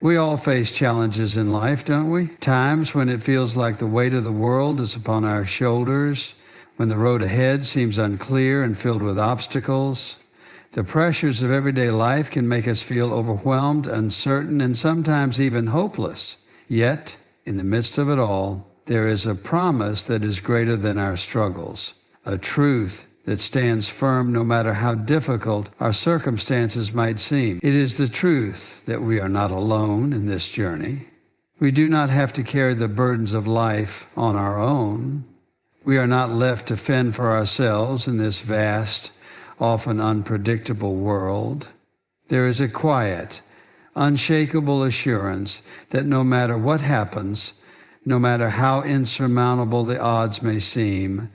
We all face challenges in life, don't we? Times when it feels like the weight of the world is upon our shoulders, when the road ahead seems unclear and filled with obstacles. The pressures of everyday life can make us feel overwhelmed, uncertain, and sometimes even hopeless. Yet, in the midst of it all, there is a promise that is greater than our struggles, a truth that stands firm no matter how difficult our circumstances might seem. It is the truth that we are not alone in this journey. We do not have to carry the burdens of life on our own. We are not left to fend for ourselves in this vast, often unpredictable world. There is a quiet, unshakable assurance that no matter what happens, no matter how insurmountable the odds may seem,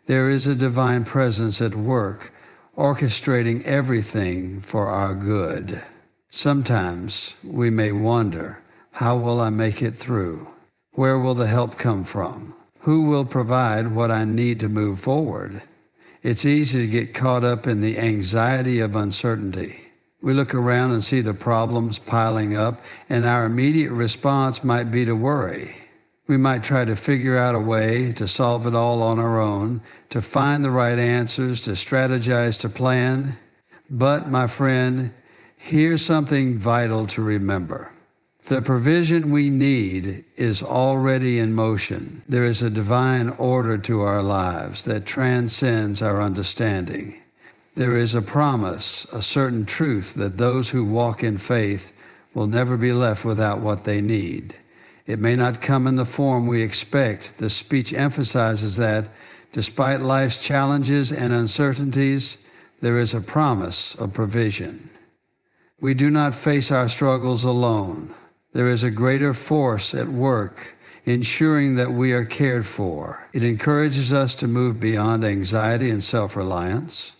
there is a divine presence at work, orchestrating everything for our good. Sometimes we may wonder, how will I make it through? Where will the help come from? Who will provide what I need to move forward? It's easy to get caught up in the anxiety of uncertainty. We look around and see the problems piling up, and our immediate response might be to worry. We might try to figure out a way to solve it all on our own, to find the right answers, to strategize, to plan. But, my friend, here's something vital to remember. The provision we need is already in motion. There is a divine order to our lives that transcends our understanding. There is a promise, a certain truth that those who walk in faith will never be left without what they need. It may not come in the form we expect. The speech emphasizes that, despite life's challenges and uncertainties, there is a promise of provision. We do not face our struggles alone. There is a greater force at work, ensuring that we are cared for. It encourages us to move beyond anxiety and self-reliance.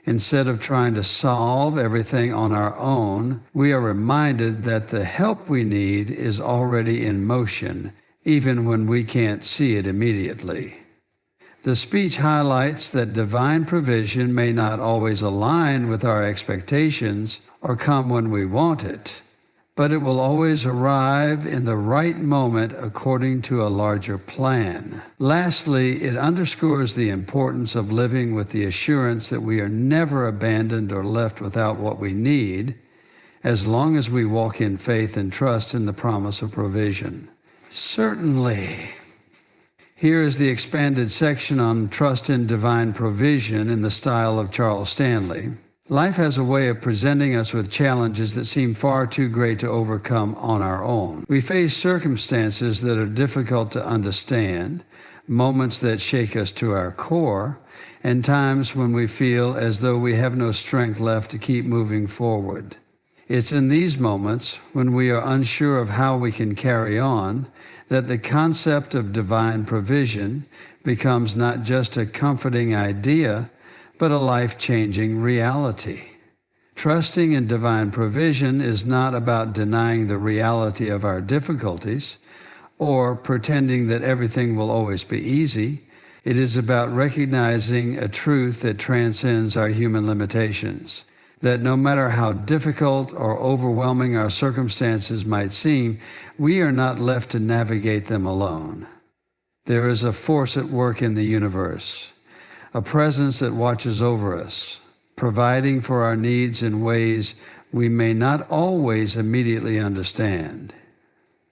Instead of trying to solve everything on our own, we are reminded that the help we need is already in motion, even when we can't see it immediately. The speech highlights that divine provision may not always align with our expectations or come when we want it, but it will always arrive in the right moment according to a larger plan. Lastly, it underscores the importance of living with the assurance that we are never abandoned or left without what we need, as long as we walk in faith and trust in the promise of provision. Certainly. Here is the expanded section on trust in divine provision in the style of Charles Stanley. Life has a way of presenting us with challenges that seem far too great to overcome on our own. We face circumstances that are difficult to understand, moments that shake us to our core, and times when we feel as though we have no strength left to keep moving forward. It's in these moments, when we are unsure of how we can carry on, that the concept of divine provision becomes not just a comforting idea, but a life-changing reality. Trusting in divine provision is not about denying the reality of our difficulties or pretending that everything will always be easy. It is about recognizing a truth that transcends our human limitations, that no matter how difficult or overwhelming our circumstances might seem, we are not left to navigate them alone. There is a force at work in the universe, a presence that watches over us, providing for our needs in ways we may not always immediately understand.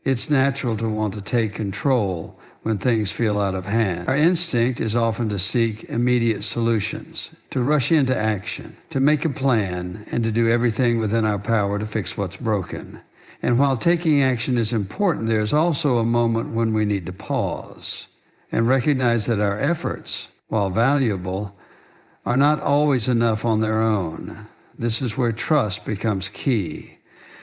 It's natural to want to take control when things feel out of hand. Our instinct is often to seek immediate solutions, to rush into action, to make a plan, and to do everything within our power to fix what's broken. And while taking action is important, there's also a moment when we need to pause and recognize that our efforts, while valuable, are not always enough on their own. This is where trust becomes key.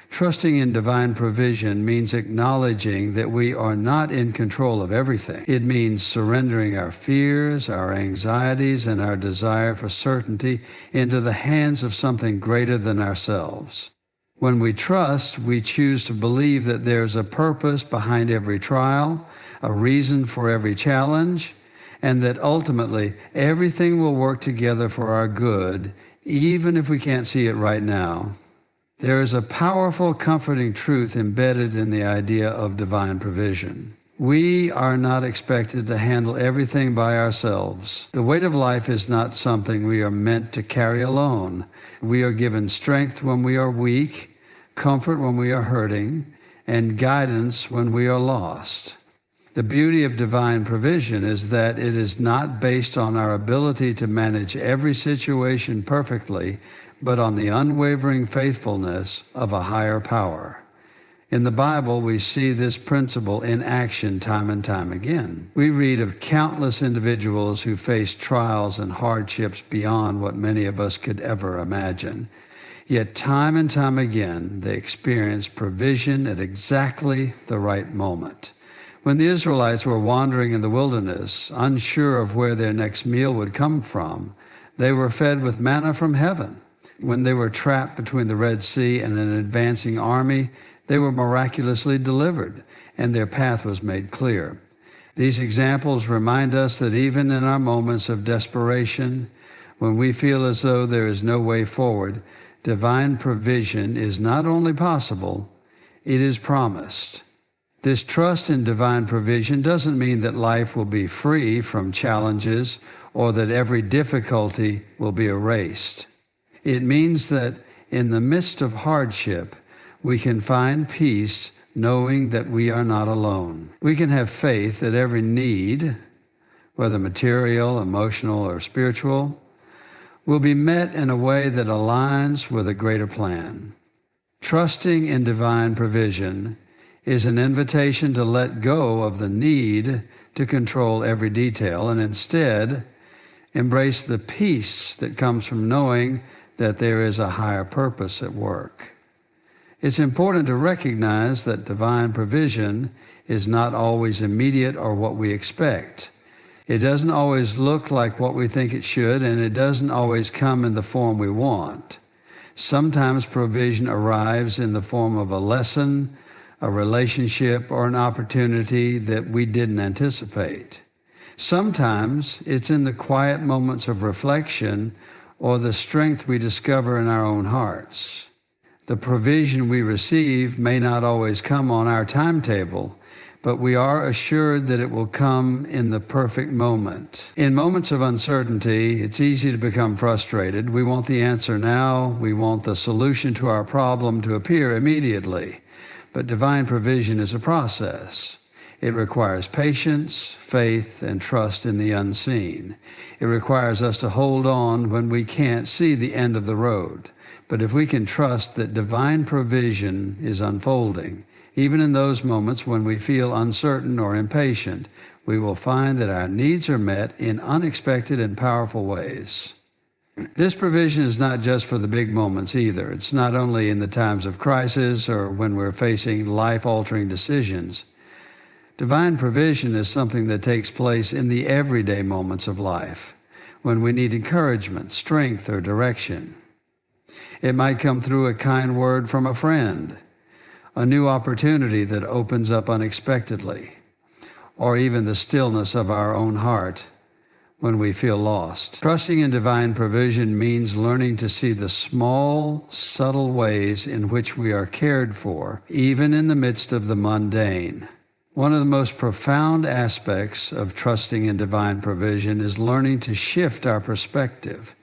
Trusting in divine provision means acknowledging that we are not in control of everything. It means surrendering our fears, our anxieties, and our desire for certainty into the hands of something greater than ourselves. When we trust, we choose to believe that there's a purpose behind every trial, a reason for every challenge, and that ultimately everything will work together for our good, even if we can't see it right now. There is a powerful, comforting truth embedded in the idea of divine provision. We are not expected to handle everything by ourselves. The weight of life is not something we are meant to carry alone. We are given strength when we are weak, comfort when we are hurting, and guidance when we are lost. The beauty of divine provision is that it is not based on our ability to manage every situation perfectly, but on the unwavering faithfulness of a higher power. In the Bible, we see this principle in action time and time again. We read of countless individuals who faced trials and hardships beyond what many of us could ever imagine. Yet time and time again, they experienced provision at exactly the right moment. When the Israelites were wandering in the wilderness, unsure of where their next meal would come from, they were fed with manna from heaven. When they were trapped between the Red Sea and an advancing army, they were miraculously delivered, and their path was made clear. These examples remind us that even in our moments of desperation, when we feel as though there is no way forward, divine provision is not only possible, it is promised. This trust in divine provision doesn't mean that life will be free from challenges or that every difficulty will be erased. It means that in the midst of hardship, we can find peace knowing that we are not alone. We can have faith that every need, whether material, emotional, or spiritual, will be met in a way that aligns with a greater plan. Trusting in divine provision is an invitation to let go of the need to control every detail and instead embrace the peace that comes from knowing that there is a higher purpose at work. It's important to recognize that divine provision is not always immediate or what we expect. It doesn't always look like what we think it should, and it doesn't always come in the form we want. Sometimes provision arrives in the form of a lesson, a relationship, or an opportunity that we didn't anticipate. Sometimes it's in the quiet moments of reflection or the strength we discover in our own hearts. The provision we receive may not always come on our timetable, but we are assured that it will come in the perfect moment. In moments of uncertainty, it's easy to become frustrated. We want the answer now. We want the solution to our problem to appear immediately. But divine provision is a process. It requires patience, faith, and trust in the unseen. It requires us to hold on when we can't see the end of the road. But if we can trust that divine provision is unfolding, even in those moments when we feel uncertain or impatient, we will find that our needs are met in unexpected and powerful ways. This provision is not just for the big moments either. It's not only in the times of crisis or when we're facing life-altering decisions. Divine provision is something that takes place in the everyday moments of life, when we need encouragement, strength, or direction. It might come through a kind word from a friend, a new opportunity that opens up unexpectedly, or even the stillness of our own heart when we feel lost. Trusting in divine provision means learning to see the small, subtle ways in which we are cared for, even in the midst of the mundane. One of the most profound aspects of trusting in divine provision is learning to shift our perspective.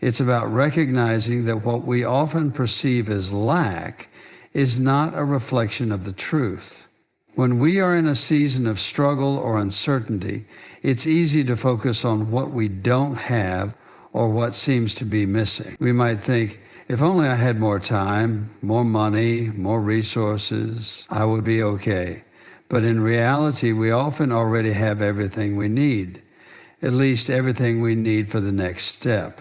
It's about recognizing that what we often perceive as lack is not a reflection of the truth. When we are in a season of struggle or uncertainty, it's easy to focus on what we don't have or what seems to be missing. We might think, if only I had more time, more money, more resources, I would be okay. But in reality, we often already have everything we need, at least everything we need for the next step.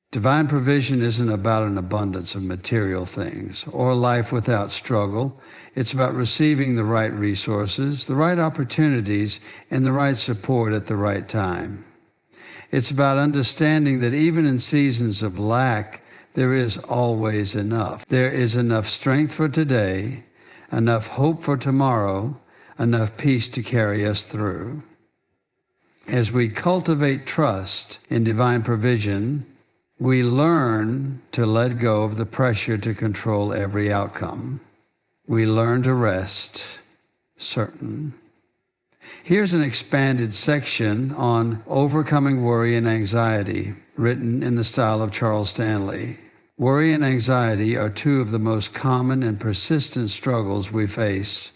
Divine provision isn't about an abundance of material things or life without struggle. It's about receiving the right resources, the right opportunities, and the right support at the right time. It's about understanding that even in seasons of lack, there is always enough. There is enough strength for today, enough hope for tomorrow, enough peace to carry us through. As we cultivate trust in divine provision, We learn to let go of the pressure to control every outcome. We learn to rest certain. Here's an expanded section on overcoming worry and anxiety, written in the style of Charles Stanley. Worry and anxiety are two of the most common and persistent struggles we face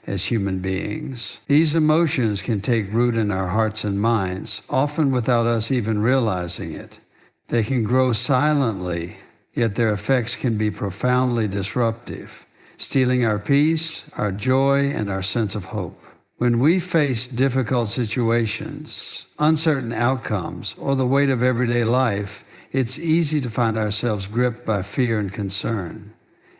as human beings. These emotions can take root in our hearts and minds, often without us even realizing it. They can grow silently, yet their effects can be profoundly disruptive, stealing our peace, our joy, and our sense of hope. When we face difficult situations, uncertain outcomes, or the weight of everyday life, it's easy to find ourselves gripped by fear and concern.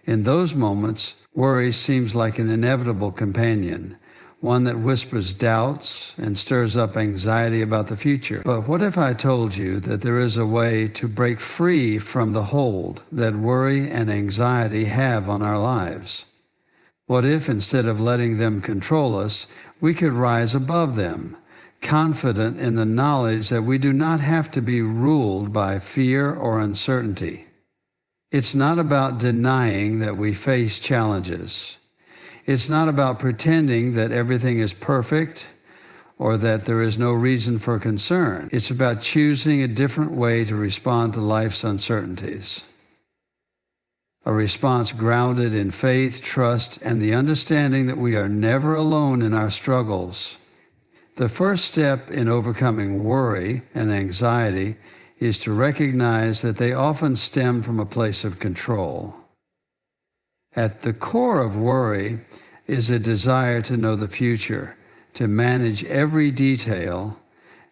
In those moments, worry seems like an inevitable companion, one that whispers doubts and stirs up anxiety about the future. But what if I told you that there is a way to break free from the hold that worry and anxiety have on our lives? What if, instead of letting them control us, we could rise above them, confident in the knowledge that we do not have to be ruled by fear or uncertainty? It's not about denying that we face challenges. It's not about pretending that everything is perfect or that there is no reason for concern. It's about choosing a different way to respond to life's uncertainties. A response grounded in faith, trust, and the understanding that we are never alone in our struggles. The first step in overcoming worry and anxiety is to recognize that they often stem from a place of control. At the core of worry is a desire to know the future, to manage every detail,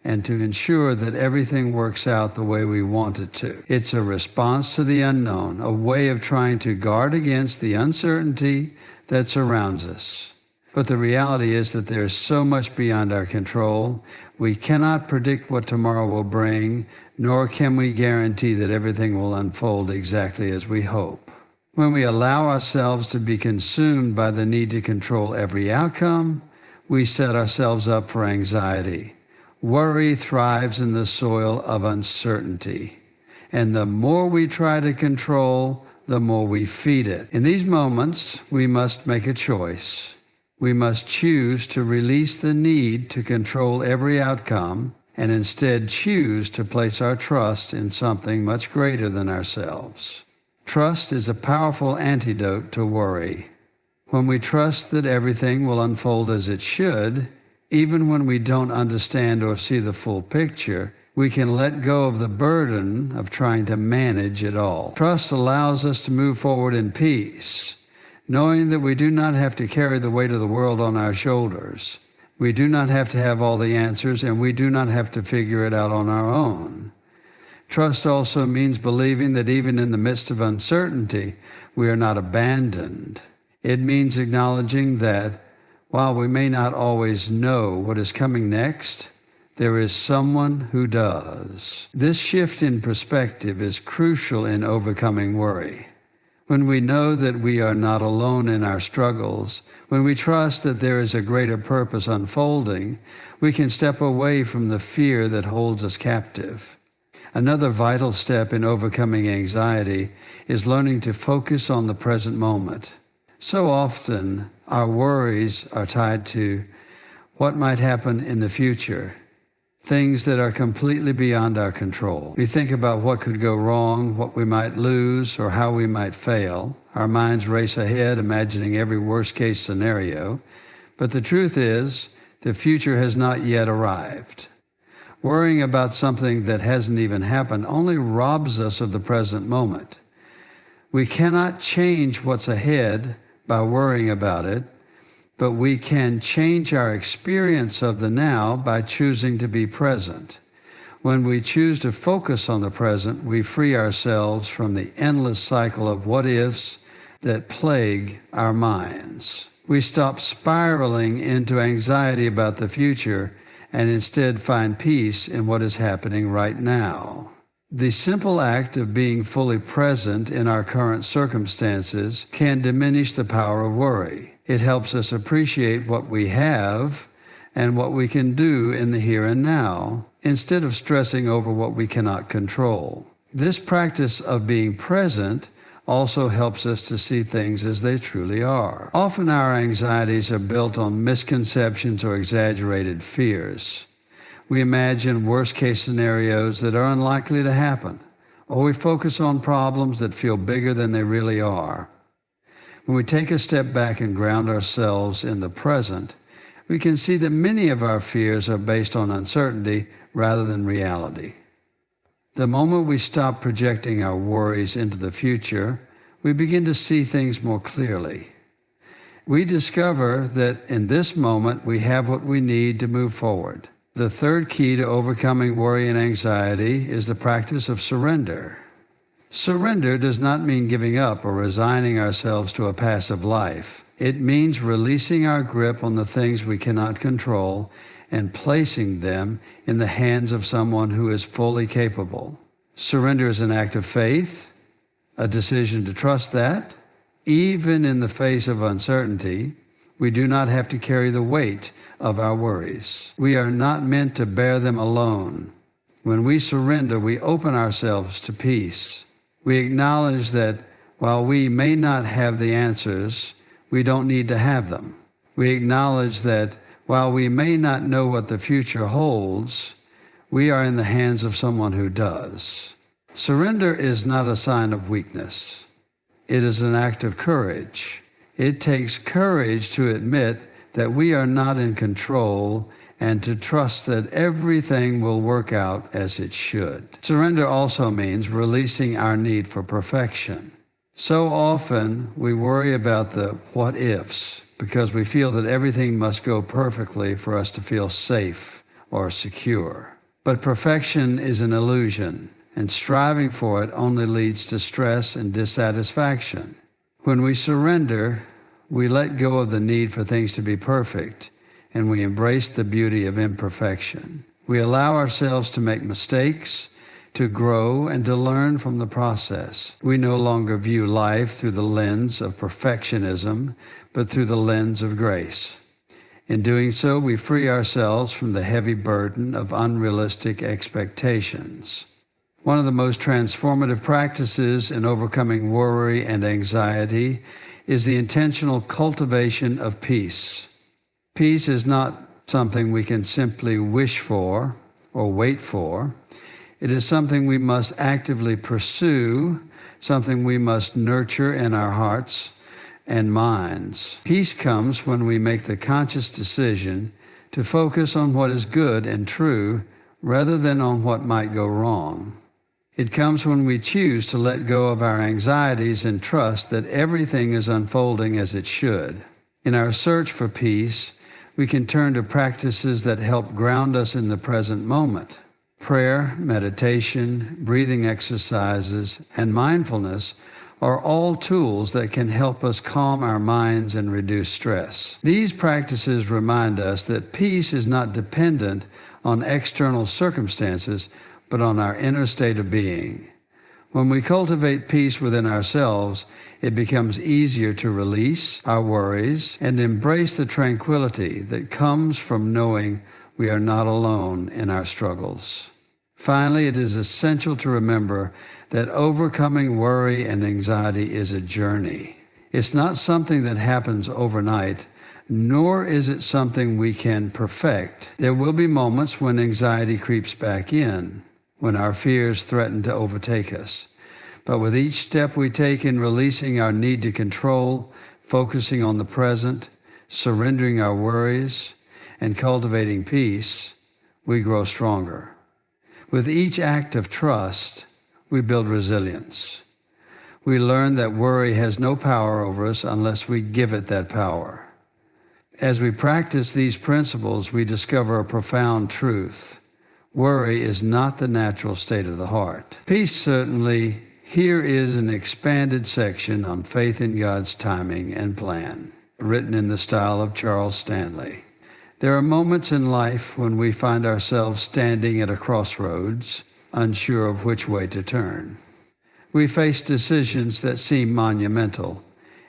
and to ensure that everything works out the way we want it to. It's a response to the unknown, a way of trying to guard against the uncertainty that surrounds us. But the reality is that there is so much beyond our control. We cannot predict what tomorrow will bring, nor can we guarantee that everything will unfold exactly as we hope. When we allow ourselves to be consumed by the need to control every outcome, we set ourselves up for anxiety. Worry thrives in the soil of uncertainty, and the more we try to control, the more we feed it. In these moments, we must make a choice. We must choose to release the need to control every outcome and instead choose to place our trust in something much greater than ourselves. Trust is a powerful antidote to worry. When we trust that everything will unfold as it should, even when we don't understand or see the full picture, we can let go of the burden of trying to manage it all. Trust allows us to move forward in peace, knowing that we do not have to carry the weight of the world on our shoulders. We do not have to have all the answers, and we do not have to figure it out on our own. Trust also means believing that even in the midst of uncertainty, we are not abandoned. It means acknowledging that while we may not always know what is coming next, there is someone who does. This shift in perspective is crucial in overcoming worry. When we know that we are not alone in our struggles, when we trust that there is a greater purpose unfolding, we can step away from the fear that holds us captive. Another vital step in overcoming anxiety is learning to focus on the present moment. So often, our worries are tied to what might happen in the future, things that are completely beyond our control. We think about what could go wrong, what we might lose, or how we might fail. Our minds race ahead, imagining every worst-case scenario. But the truth is, the future has not yet arrived. Worrying about something that hasn't even happened only robs us of the present moment. We cannot change what's ahead by worrying about it, but we can change our experience of the now by choosing to be present. When we choose to focus on the present, we free ourselves from the endless cycle of what-ifs that plague our minds. We stop spiraling into anxiety about the future and instead find peace in what is happening right now. The simple act of being fully present in our current circumstances can diminish the power of worry. It helps us appreciate what we have and what we can do in the here and now, instead of stressing over what we cannot control. This practice of being present also helps us to see things as they truly are. Often our anxieties are built on misconceptions or exaggerated fears. We imagine worst-case scenarios that are unlikely to happen, or we focus on problems that feel bigger than they really are. When we take a step back and ground ourselves in the present, we can see that many of our fears are based on uncertainty rather than reality. The moment we stop projecting our worries into the future, we begin to see things more clearly. We discover that in this moment we have what we need to move forward. The third key to overcoming worry and anxiety is the practice of surrender. Surrender does not mean giving up or resigning ourselves to a passive life. It means releasing our grip on the things we cannot control and placing them in the hands of someone who is fully capable. Surrender is an act of faith, a decision to trust that, even in the face of uncertainty, we do not have to carry the weight of our worries. We are not meant to bear them alone. When we surrender, we open ourselves to peace. We acknowledge that while we may not have the answers, we don't need to have them. We acknowledge that while we may not know what the future holds, we are in the hands of someone who does. Surrender is not a sign of weakness. It is an act of courage. It takes courage to admit that we are not in control and to trust that everything will work out as it should. Surrender also means releasing our need for perfection. So often we worry about the what ifs because we feel that everything must go perfectly for us to feel safe or secure. But perfection is an illusion, and striving for it only leads to stress and dissatisfaction. When we surrender, we let go of the need for things to be perfect, and we embrace the beauty of imperfection. We allow ourselves to make mistakes, to grow, and to learn from the process. We no longer view life through the lens of perfectionism, but through the lens of grace. In doing so, we free ourselves from the heavy burden of unrealistic expectations. One of the most transformative practices in overcoming worry and anxiety is the intentional cultivation of peace. Peace is not something we can simply wish for or wait for. It is something we must actively pursue, something we must nurture in our hearts and minds. Peace comes when we make the conscious decision to focus on what is good and true rather than on what might go wrong. It comes when we choose to let go of our anxieties and trust that everything is unfolding as it should. In our search for peace, we can turn to practices that help ground us in the present moment. Prayer, meditation, breathing exercises, and mindfulness are all tools that can help us calm our minds and reduce stress. These practices remind us that peace is not dependent on external circumstances, but on our inner state of being. When we cultivate peace within ourselves, it becomes easier to release our worries and embrace the tranquility that comes from knowing we are not alone in our struggles. Finally, it is essential to remember that overcoming worry and anxiety is a journey. It's not something that happens overnight, nor is it something we can perfect. There will be moments when anxiety creeps back in, when our fears threaten to overtake us. But with each step we take in releasing our need to control, focusing on the present, surrendering our worries, and cultivating peace, we grow stronger. With each act of trust, we build resilience. We learn that worry has no power over us unless we give it that power. As we practice these principles, we discover a profound truth. Worry is not the natural state of the heart. Peace, certainly. Here is an expanded section on faith in God's timing and plan, written in the style of Charles Stanley. There are moments in life when we find ourselves standing at a crossroads, unsure of which way to turn. We face decisions that seem monumental,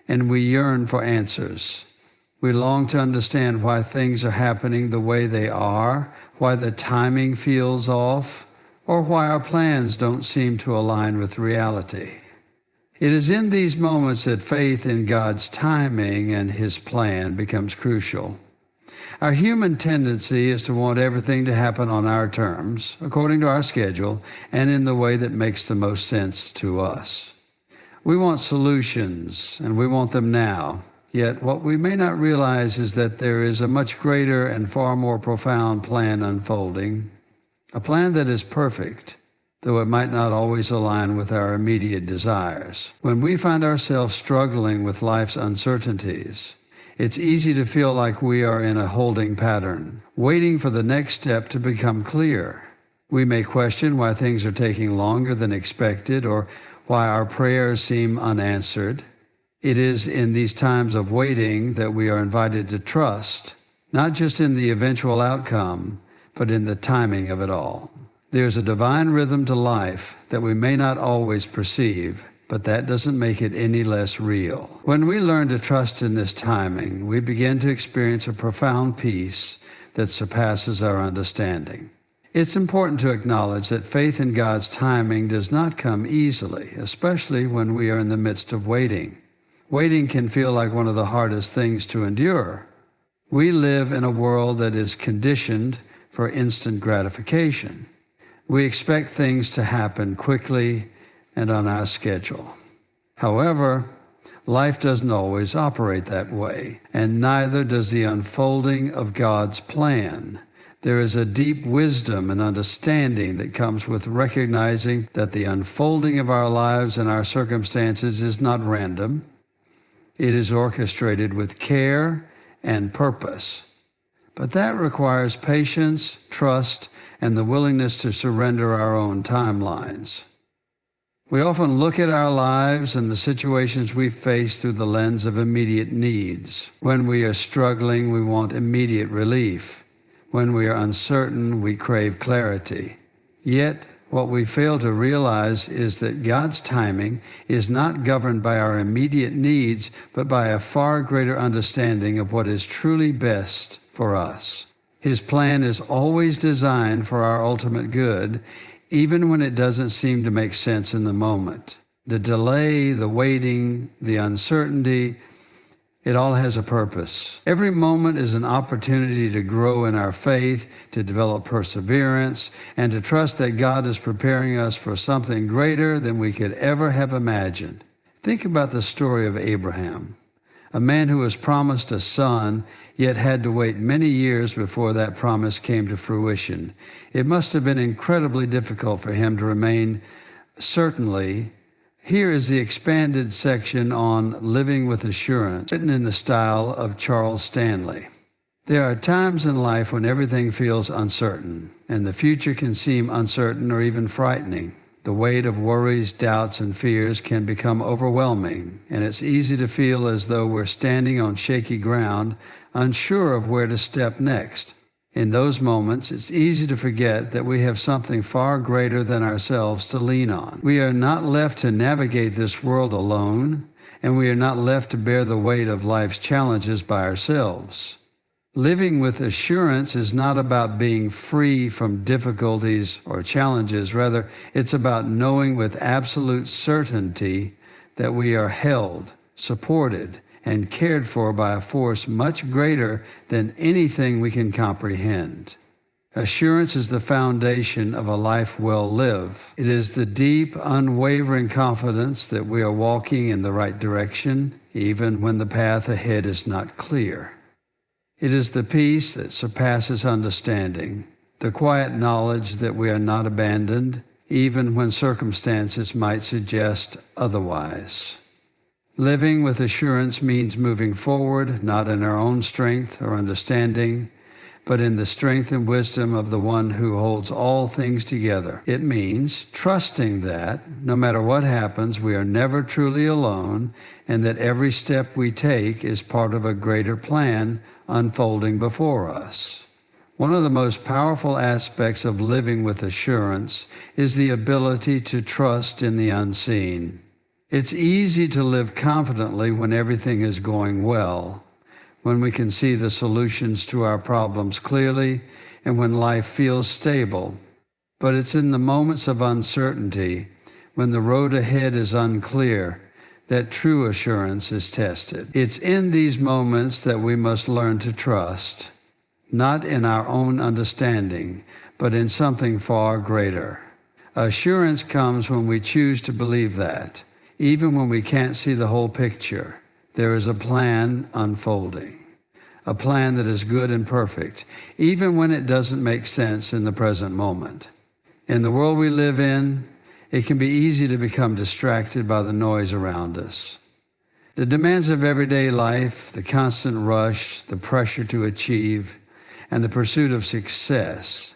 and we yearn for answers. We long to understand why things are happening the way they are, why the timing feels off, or why our plans don't seem to align with reality. It is in these moments that faith in God's timing and His plan becomes crucial. Our human tendency is to want everything to happen on our terms, according to our schedule, and in the way that makes the most sense to us. We want solutions, and we want them now. Yet what we may not realize is that there is a much greater and far more profound plan unfolding, a plan that is perfect, though it might not always align with our immediate desires. When we find ourselves struggling with life's uncertainties, it's easy to feel like we are in a holding pattern, waiting for the next step to become clear. We may question why things are taking longer than expected or why our prayers seem unanswered. It is in these times of waiting that we are invited to trust, not just in the eventual outcome, but in the timing of it all. There's a divine rhythm to life that we may not always perceive, but that doesn't make it any less real. When we learn to trust in this timing, we begin to experience a profound peace that surpasses our understanding. It's important to acknowledge that faith in God's timing does not come easily, especially when we are in the midst of waiting. Waiting can feel like one of the hardest things to endure. We live in a world that is conditioned for instant gratification. We expect things to happen quickly and on our schedule. However, life doesn't always operate that way, and neither does the unfolding of God's plan. There is a deep wisdom and understanding that comes with recognizing that the unfolding of our lives and our circumstances is not random. It is orchestrated with care and purpose. But that requires patience, trust, and the willingness to surrender our own timelines. We often look at our lives and the situations we face through the lens of immediate needs. When we are struggling, we want immediate relief. When we are uncertain, we crave clarity. Yet, what we fail to realize is that God's timing is not governed by our immediate needs, but by a far greater understanding of what is truly best for us. His plan is always designed for our ultimate good, even when it doesn't seem to make sense in the moment. The delay, the waiting, the uncertainty, it all has a purpose. Every moment is an opportunity to grow in our faith, to develop perseverance, and to trust that God is preparing us for something greater than we could ever have imagined. Think about the story of Abraham, a man who was promised a son, yet had to wait many years before that promise came to fruition. It must have been incredibly difficult for him to remain certainly. Here is the expanded section on living with assurance, written in the style of Charles Stanley. There are times in life when everything feels uncertain, and the future can seem uncertain or even frightening. The weight of worries, doubts, and fears can become overwhelming, and it's easy to feel as though we're standing on shaky ground, unsure of where to step next. In those moments, it's easy to forget that we have something far greater than ourselves to lean on. We are not left to navigate this world alone, and we are not left to bear the weight of life's challenges by ourselves. Living with assurance is not about being free from difficulties or challenges. Rather, it's about knowing with absolute certainty that we are held, supported, and cared for by a force much greater than anything we can comprehend. Assurance is the foundation of a life well lived. It is the deep, unwavering confidence that we are walking in the right direction, even when the path ahead is not clear. It is the peace that surpasses understanding, the quiet knowledge that we are not abandoned, even when circumstances might suggest otherwise. Living with assurance means moving forward, not in our own strength or understanding, but in the strength and wisdom of the one who holds all things together. It means trusting that, no matter what happens, we are never truly alone, and that every step we take is part of a greater plan unfolding before us. One of the most powerful aspects of living with assurance is the ability to trust in the unseen. It's easy to live confidently when everything is going well, when we can see the solutions to our problems clearly, and when life feels stable. But it's in the moments of uncertainty, when the road ahead is unclear, that true assurance is tested. It's in these moments that we must learn to trust, not in our own understanding, but in something far greater. Assurance comes when we choose to believe that, even when we can't see the whole picture, there is a plan unfolding, a plan that is good and perfect, even when it doesn't make sense in the present moment. In the world we live in, it can be easy to become distracted by the noise around us. The demands of everyday life, the constant rush, the pressure to achieve, and the pursuit of success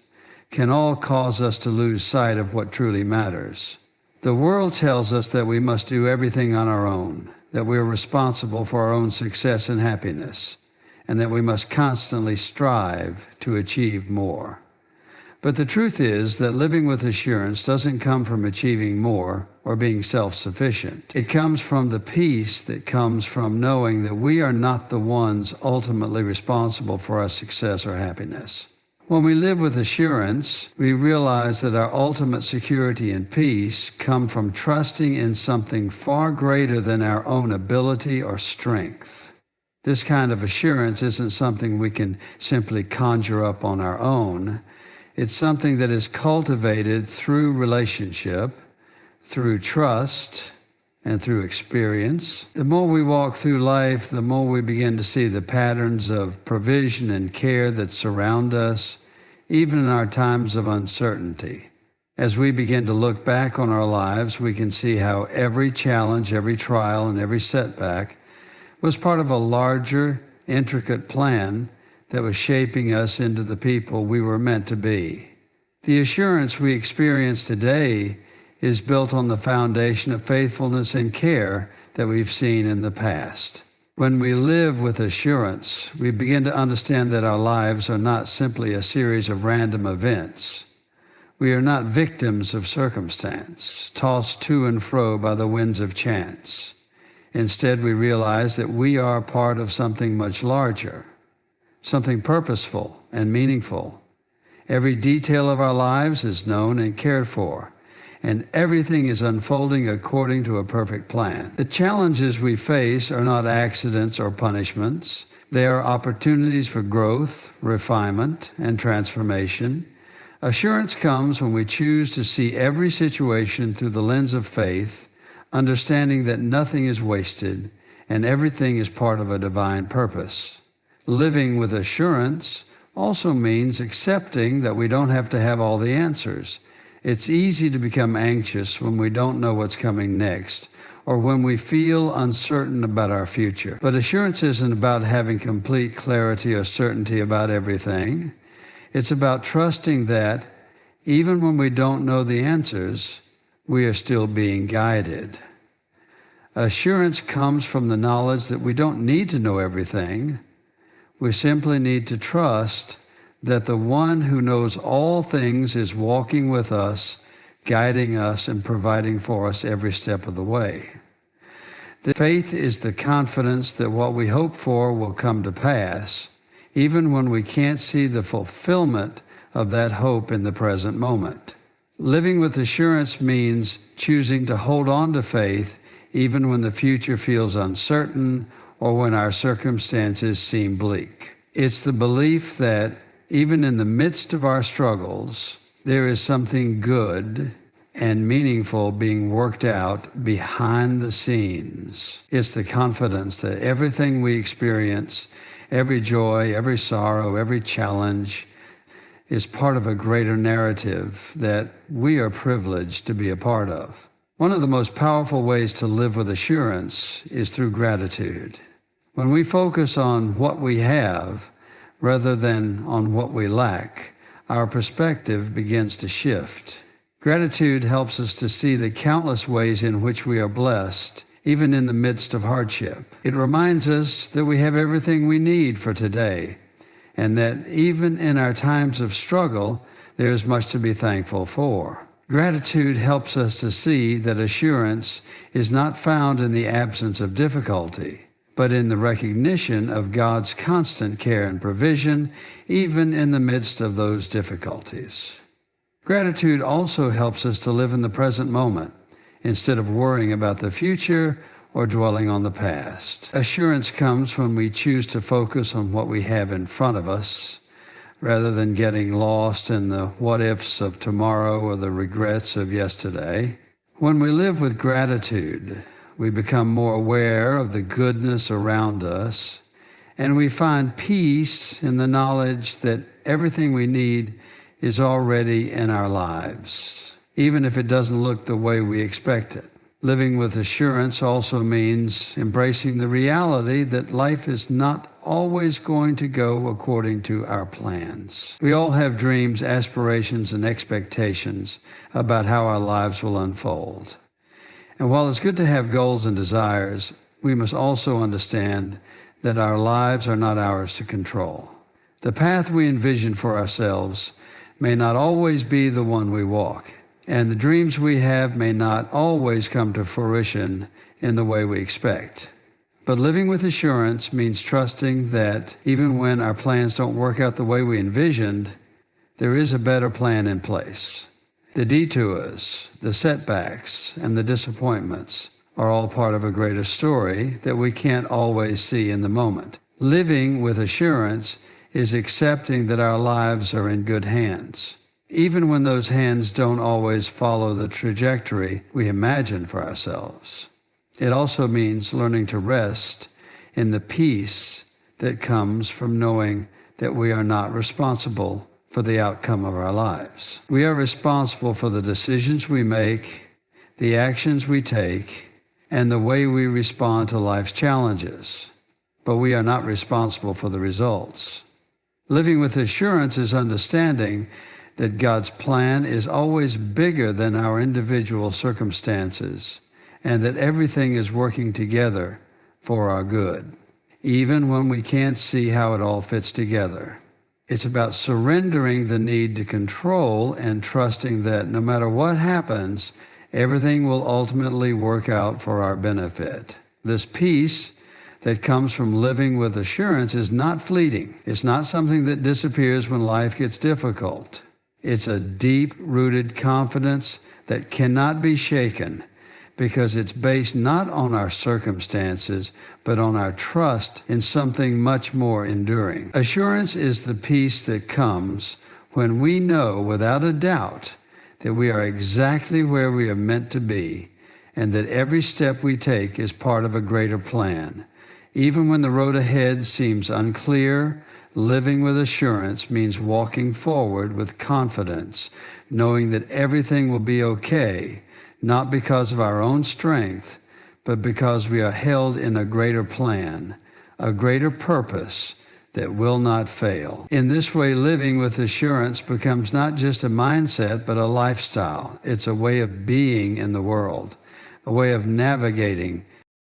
can all cause us to lose sight of what truly matters. The world tells us that we must do everything on our own, that we are responsible for our own success and happiness, and that we must constantly strive to achieve more. But the truth is that living with assurance doesn't come from achieving more or being self-sufficient. It comes from the peace that comes from knowing that we are not the ones ultimately responsible for our success or happiness. When we live with assurance, we realize that our ultimate security and peace come from trusting in something far greater than our own ability or strength. This kind of assurance isn't something we can simply conjure up on our own. It's something that is cultivated through relationship, through trust, and through experience. The more we walk through life, the more we begin to see the patterns of provision and care that surround us, even in our times of uncertainty. As we begin to look back on our lives, we can see how every challenge, every trial, and every setback was part of a larger, intricate plan that was shaping us into the people we were meant to be. The assurance we experience today is built on the foundation of faithfulness and care that we've seen in the past. When we live with assurance, we begin to understand that our lives are not simply a series of random events. We are not victims of circumstance, tossed to and fro by the winds of chance. Instead, we realize that we are part of something much larger, something purposeful and meaningful. Every detail of our lives is known and cared for, and everything is unfolding according to a perfect plan. The challenges we face are not accidents or punishments. They are opportunities for growth, refinement, and transformation. Assurance comes when we choose to see every situation through the lens of faith, understanding that nothing is wasted and everything is part of a divine purpose. Living with assurance also means accepting that we don't have to have all the answers. It's easy to become anxious when we don't know what's coming next, or when we feel uncertain about our future. But assurance isn't about having complete clarity or certainty about everything. It's about trusting that, even when we don't know the answers, we are still being guided. Assurance comes from the knowledge that we don't need to know everything. We simply need to trust that the one who knows all things is walking with us, guiding us, and providing for us every step of the way. The faith is the confidence that what we hope for will come to pass, even when we can't see the fulfillment of that hope in the present moment. Living with assurance means choosing to hold on to faith even when the future feels uncertain or when our circumstances seem bleak. It's the belief that even in the midst of our struggles, there is something good and meaningful being worked out behind the scenes. It's the confidence that everything we experience, every joy, every sorrow, every challenge, is part of a greater narrative that we are privileged to be a part of. One of the most powerful ways to live with assurance is through gratitude. When we focus on what we have rather than on what we lack, our perspective begins to shift. Gratitude helps us to see the countless ways in which we are blessed, even in the midst of hardship. It reminds us that we have everything we need for today, and that even in our times of struggle, there is much to be thankful for. Gratitude helps us to see that assurance is not found in the absence of difficulty, but in the recognition of God's constant care and provision, even in the midst of those difficulties. Gratitude also helps us to live in the present moment instead of worrying about the future or dwelling on the past. Assurance comes when we choose to focus on what we have in front of us rather than getting lost in the what-ifs of tomorrow or the regrets of yesterday. When we live with gratitude, we become more aware of the goodness around us, and we find peace in the knowledge that everything we need is already in our lives, even if it doesn't look the way we expect it. Living with assurance also means embracing the reality that life is not always going to go according to our plans. We all have dreams, aspirations, and expectations about how our lives will unfold. And while it's good to have goals and desires, we must also understand that our lives are not ours to control. The path we envision for ourselves may not always be the one we walk, and the dreams we have may not always come to fruition in the way we expect. But living with assurance means trusting that even when our plans don't work out the way we envisioned, there is a better plan in place. The detours, the setbacks, and the disappointments are all part of a greater story that we can't always see in the moment. Living with assurance is accepting that our lives are in good hands, even when those hands don't always follow the trajectory we imagine for ourselves. It also means learning to rest in the peace that comes from knowing that we are not responsible for the outcome of our lives. We are responsible for the decisions we make, the actions we take, and the way we respond to life's challenges, but we are not responsible for the results. Living with assurance is understanding that God's plan is always bigger than our individual circumstances, and that everything is working together for our good, even when we can't see how it all fits together. It's about surrendering the need to control and trusting that no matter what happens, everything will ultimately work out for our benefit. This peace that comes from living with assurance is not fleeting. It's not something that disappears when life gets difficult. It's a deep-rooted confidence that cannot be shaken because it's based not on our circumstances, but on our trust in something much more enduring. Assurance is the peace that comes when we know without a doubt that we are exactly where we are meant to be, and that every step we take is part of a greater plan. Even when the road ahead seems unclear, living with assurance means walking forward with confidence, knowing that everything will be okay, not because of our own strength, but because we are held in a greater plan, a greater purpose that will not fail. In this way, living with assurance becomes not just a mindset, but a lifestyle. It's a way of being in the world, a way of navigating